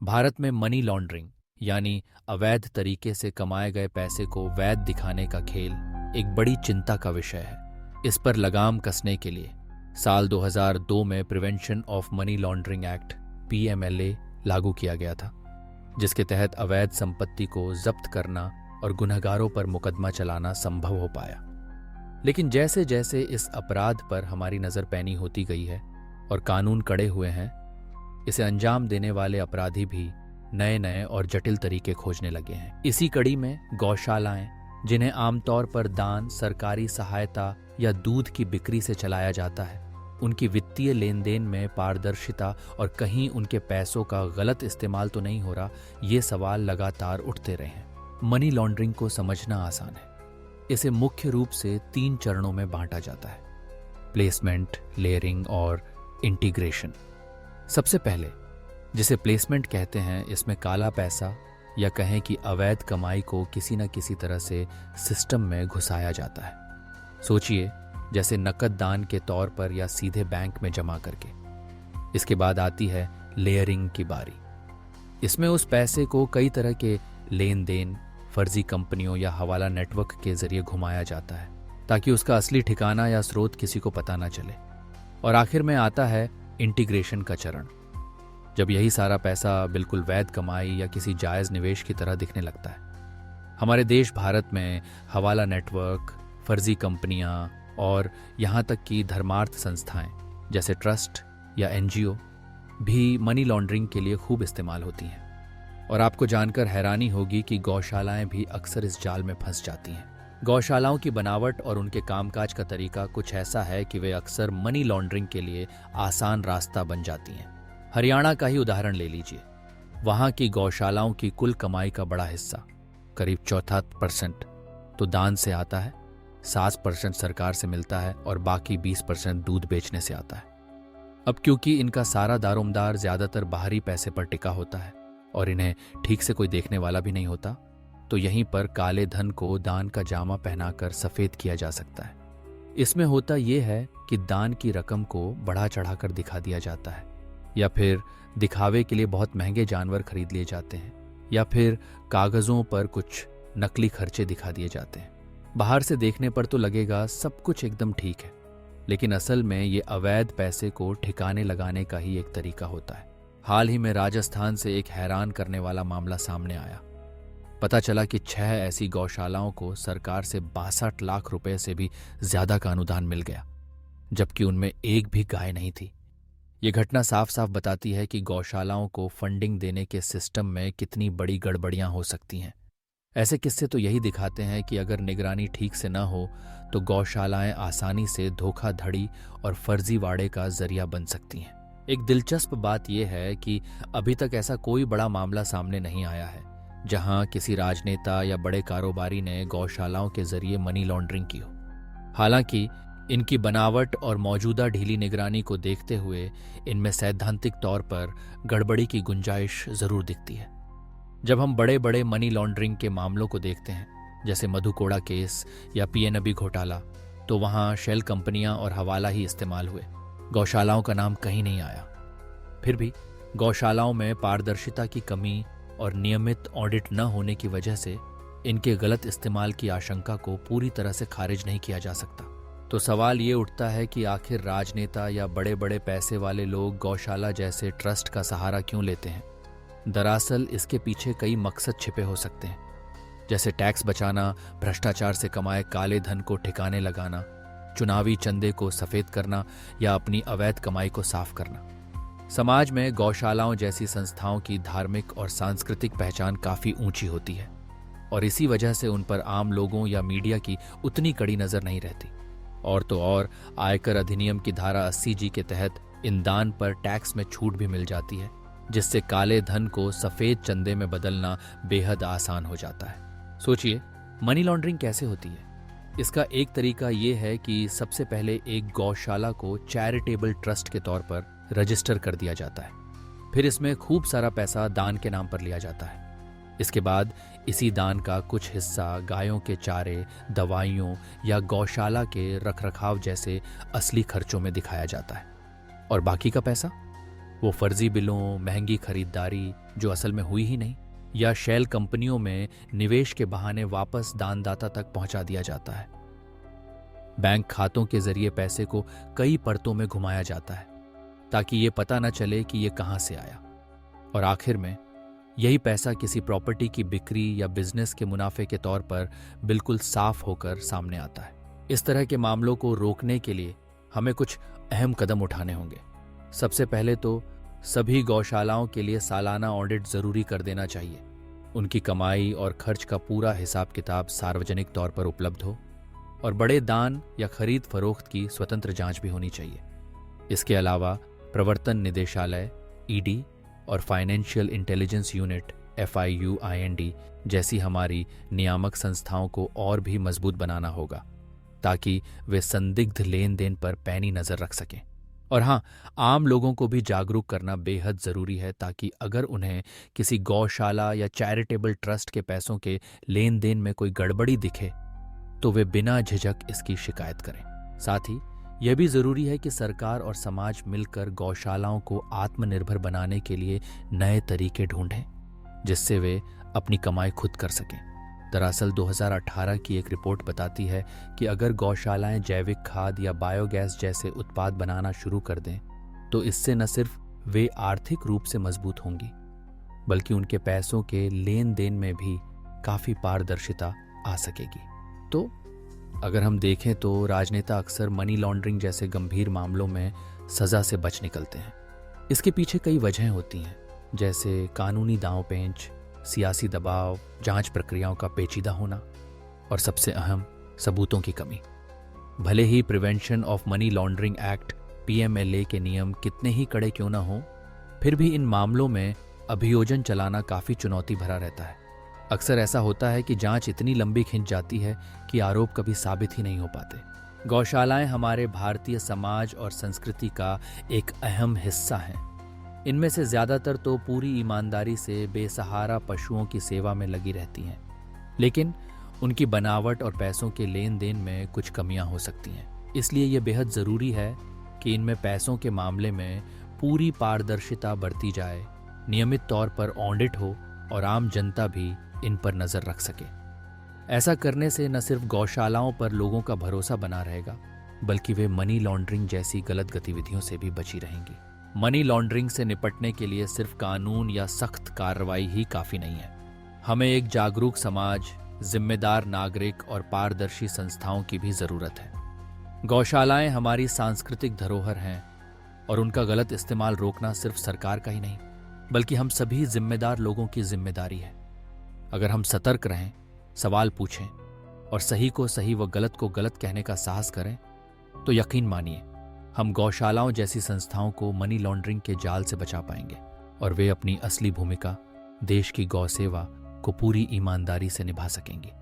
भारत में money laundering यानी अवैध तरीके से कमाए गए पैसे को वैध दिखाने का खेल एक बड़ी चिंता का विषय है। इस पर लगाम कसने के लिए साल 2002 में prevention of money laundering act PMLA लागू किया गया था, जिसके तहत अवैध संपत्ति को जब्त करना और गुनहगारों पर मुकदमा चलाना संभव हो पाया। लेकिन जैसे जैसे इस अपराध पर हमारी नजर पैनी होती गई है और कानून कड़े हुए हैं, इसे अंजाम देने वाले अपराधी भी नए नए और जटिल तरीके खोजने लगे हैं। इसी कड़ी में गौशालाएं, जिन्हें आमतौर पर दान, सरकारी सहायता या दूध की बिक्री से चलाया जाता है, उनकी वित्तीय लेन देन में पारदर्शिता और कहीं उनके पैसों का गलत इस्तेमाल तो नहीं हो रहा, ये सवाल लगातार उठते रहे हैं। मनी लॉन्ड्रिंग को समझना आसान है। इसे मुख्य रूप से 3 चरणों में बांटा जाता है: प्लेसमेंट, लेयरिंग और इंटीग्रेशन। सबसे पहले, जिसे प्लेसमेंट कहते हैं, इसमें काला पैसा या कहें कि अवैध कमाई को किसी न किसी तरह से सिस्टम में घुसाया जाता है। सोचिए, जैसे नकद दान के तौर पर या सीधे बैंक में जमा करके। इसके बाद आती है लेयरिंग की बारी। इसमें उस पैसे को कई तरह के लेन देन, फर्जी कंपनियों या हवाला नेटवर्क के जरिए घुमाया जाता है, ताकि उसका असली ठिकाना या स्रोत किसी को पता ना चले। और आखिर में आता है इंटीग्रेशन का चरण, जब यही सारा पैसा बिल्कुल वैध कमाई या किसी जायज निवेश की तरह दिखने लगता है। हमारे देश भारत में हवाला नेटवर्क, फर्जी कंपनियां और यहाँ तक कि धर्मार्थ संस्थाएं जैसे ट्रस्ट या NGO भी मनी लॉन्ड्रिंग के लिए खूब इस्तेमाल होती हैं। और आपको जानकर हैरानी होगी कि गौशालाएं भी अक्सर इस जाल में फंस जाती हैं। गौशालाओं की बनावट और उनके कामकाज का तरीका कुछ ऐसा है कि वे अक्सर मनी लॉन्ड्रिंग के लिए आसान रास्ता बन जाती हैं। हरियाणा का ही उदाहरण ले लीजिए। वहां की गौशालाओं की कुल कमाई का बड़ा हिस्सा, करीब 64%, तो दान से आता है, 7% सरकार से मिलता है और बाकी 20% दूध बेचने से आता है। अब क्योंकि इनका सारा दारोमदार ज्यादातर बाहरी पैसे पर टिका होता है और इन्हें ठीक से कोई देखने वाला भी नहीं होता, तो यहीं पर काले धन को दान का जामा पहनाकर सफेद किया जा सकता है। इसमें होता यह है कि दान की रकम को बढ़ा चढ़ाकर दिखा दिया जाता है, या फिर दिखावे के लिए बहुत महंगे जानवर खरीद लिए जाते हैं, या फिर कागजों पर कुछ नकली खर्चे दिखा दिए जाते हैं। बाहर से देखने पर तो लगेगा सब कुछ एकदम ठीक है, लेकिन असल में ये अवैध पैसे को ठिकाने लगाने का ही एक तरीका होता है। हाल ही में राजस्थान से एक हैरान करने वाला मामला सामने आया। पता चला कि 6 ऐसी गौशालाओं को सरकार से 62 लाख रुपए से भी ज्यादा का अनुदान मिल गया, जबकि उनमें एक भी गाय नहीं थी। ये घटना साफ साफ बताती है कि गौशालाओं को फंडिंग देने के सिस्टम में कितनी बड़ी गड़बड़ियां हो सकती हैं। ऐसे किस्से तो यही दिखाते हैं कि अगर निगरानी ठीक से न हो तो गौशालाएं आसानी से धोखाधड़ी और फर्जीवाड़े का जरिया बन सकती हैं। एक दिलचस्प बात यह है कि अभी तक ऐसा कोई बड़ा मामला सामने नहीं आया है जहां किसी राजनेता या बड़े कारोबारी ने गौशालाओं के जरिए मनी लॉन्ड्रिंग की हो। हालांकि इनकी बनावट और मौजूदा ढीली निगरानी को देखते हुए इनमें सैद्धांतिक तौर पर गड़बड़ी की गुंजाइश जरूर दिखती है। जब हम बड़े बड़े मनी लॉन्ड्रिंग के मामलों को देखते हैं, जैसे मधु कोड़ा केस या PNB घोटाला, तो वहां शेल कंपनियां और हवाला ही इस्तेमाल हुए, गौशालाओं का नाम कहीं नहीं आया। फिर भी गौशालाओं में पारदर्शिता की कमी और नियमित ऑडिट न होने की वजह से इनके गलत इस्तेमाल की आशंका को पूरी तरह से खारिज नहीं किया जा सकता। तो सवाल ये उठता है कि आखिर राजनेता या बड़े बड़े पैसे वाले लोग गौशाला जैसे ट्रस्ट का सहारा क्यों लेते हैं? दरअसल इसके पीछे कई मकसद छिपे हो सकते हैं, जैसे टैक्स बचाना, भ्रष्टाचार से कमाए काले धन को ठिकाने लगाना, चुनावी चंदे को सफेद करना या अपनी अवैध कमाई को साफ करना। समाज में गौशालाओं जैसी संस्थाओं की धार्मिक और सांस्कृतिक पहचान काफी ऊंची होती है और इसी वजह से उन पर आम लोगों या मीडिया की उतनी कड़ी नजर नहीं रहती। और तो और आयकर अधिनियम की धारा 80G के तहत इन दान पर टैक्स में छूट भी मिल जाती है, जिससे काले धन को सफेद चंदे में बदलना बेहद आसान हो जाता है। सोचिए, मनी लॉन्ड्रिंग कैसे होती है? इसका एक तरीका यह है कि सबसे पहले एक गौशाला को चैरिटेबल ट्रस्ट के तौर पर रजिस्टर कर दिया जाता है। फिर इसमें खूब सारा पैसा दान के नाम पर लिया जाता है। इसके बाद इसी दान का कुछ हिस्सा गायों के चारे, दवाइयों या गौशाला के रखरखाव जैसे असली खर्चों में दिखाया जाता है। और बाकी का पैसा वो फर्जी बिलों, महंगी खरीदारी जो असल में हुई ही नहीं, या शेल कंपनियों में निवेश के बहाने वापस दानदाता तक पहुंचा दिया जाता है। बैंक खातों के जरिए पैसे को कई परतों में घुमाया जाता है ताकि ये पता न चले कि ये कहां से आया, और आखिर में यही पैसा किसी प्रॉपर्टी की बिक्री या बिजनेस के मुनाफे के तौर पर बिल्कुल साफ होकर सामने आता है। इस तरह के मामलों को रोकने के लिए हमें कुछ अहम कदम उठाने होंगे। सबसे पहले तो सभी गौशालाओं के लिए सालाना ऑडिट जरूरी कर देना चाहिए। उनकी कमाई और खर्च का पूरा हिसाब किताब सार्वजनिक तौर पर उपलब्ध हो, और बड़े दान या खरीद फरोख्त की स्वतंत्र जांच भी होनी चाहिए। इसके अलावा प्रवर्तन निदेशालय ईडी और फाइनेंशियल इंटेलिजेंस यूनिट FIUIND जैसी हमारी नियामक संस्थाओं को और भी मजबूत बनाना होगा ताकि वे संदिग्ध लेन देन पर पैनी नजर रख सकें। और हाँ, आम लोगों को भी जागरूक करना बेहद जरूरी है ताकि अगर उन्हें किसी गौशाला या चैरिटेबल ट्रस्ट के पैसों के लेन देन में कोई गड़बड़ी दिखे तो वे बिना झिझक इसकी शिकायत करें। साथ ही यह भी जरूरी है कि सरकार और समाज मिलकर गौशालाओं को आत्मनिर्भर बनाने के लिए नए तरीके ढूंढें जिससे वे अपनी कमाई खुद कर सकें। दरअसल 2018 की एक रिपोर्ट बताती है कि अगर गौशालाएं जैविक खाद या बायोगैस जैसे उत्पाद बनाना शुरू कर दें तो इससे न सिर्फ वे आर्थिक रूप से मजबूत होंगी बल्कि उनके पैसों के लेन देन में भी काफी पारदर्शिता आ सकेगी। तो अगर हम देखें तो राजनेता अक्सर मनी लॉन्ड्रिंग जैसे गंभीर मामलों में सजा से बच निकलते हैं। इसके पीछे कई वजहें होती हैं, जैसे कानूनी दांव-पेंच, सियासी दबाव, जांच प्रक्रियाओं का पेचीदा होना और सबसे अहम सबूतों की कमी। भले ही prevention of money laundering act PMLA के नियम कितने ही कड़े क्यों ना हों, फिर भी इन मामलों में अभियोजन चलाना काफी चुनौती भरा रहता है। अक्सर ऐसा होता है कि जांच इतनी लंबी खिंच जाती है कि आरोप कभी साबित ही नहीं हो पाते। गौशालाएं हमारे भारतीय समाज और संस्कृति का एक अहम हिस्सा हैं। इनमें से ज्यादातर तो पूरी ईमानदारी से बेसहारा पशुओं की सेवा में लगी रहती हैं, लेकिन उनकी बनावट और पैसों के लेन देन में कुछ कमियां हो सकती हैं। इसलिए यह बेहद जरूरी है कि इनमें पैसों के मामले में पूरी पारदर्शिता बरती जाए, नियमित तौर पर ऑडिट हो और आम जनता भी इन पर नजर रख सके। ऐसा करने से न सिर्फ गौशालाओं पर लोगों का भरोसा बना रहेगा बल्कि वे मनी लॉन्ड्रिंग जैसी गलत गतिविधियों से भी बची रहेंगी। मनी लॉन्ड्रिंग से निपटने के लिए सिर्फ कानून या सख्त कार्रवाई ही काफी नहीं है। हमें एक जागरूक समाज, जिम्मेदार नागरिक और पारदर्शी संस्थाओं की भी जरूरत है। गौशालाएं हमारी सांस्कृतिक धरोहर हैं और उनका गलत इस्तेमाल रोकना सिर्फ सरकार का ही नहीं बल्कि हम सभी जिम्मेदार लोगों की जिम्मेदारी है। अगर हम सतर्क रहें, सवाल पूछें और सही को सही व गलत को गलत कहने का साहस करें तो यकीन मानिए हम गौशालाओं जैसी संस्थाओं को मनी लॉन्ड्रिंग के जाल से बचा पाएंगे और वे अपनी असली भूमिका, देश की गौ सेवा को पूरी ईमानदारी से निभा सकेंगे।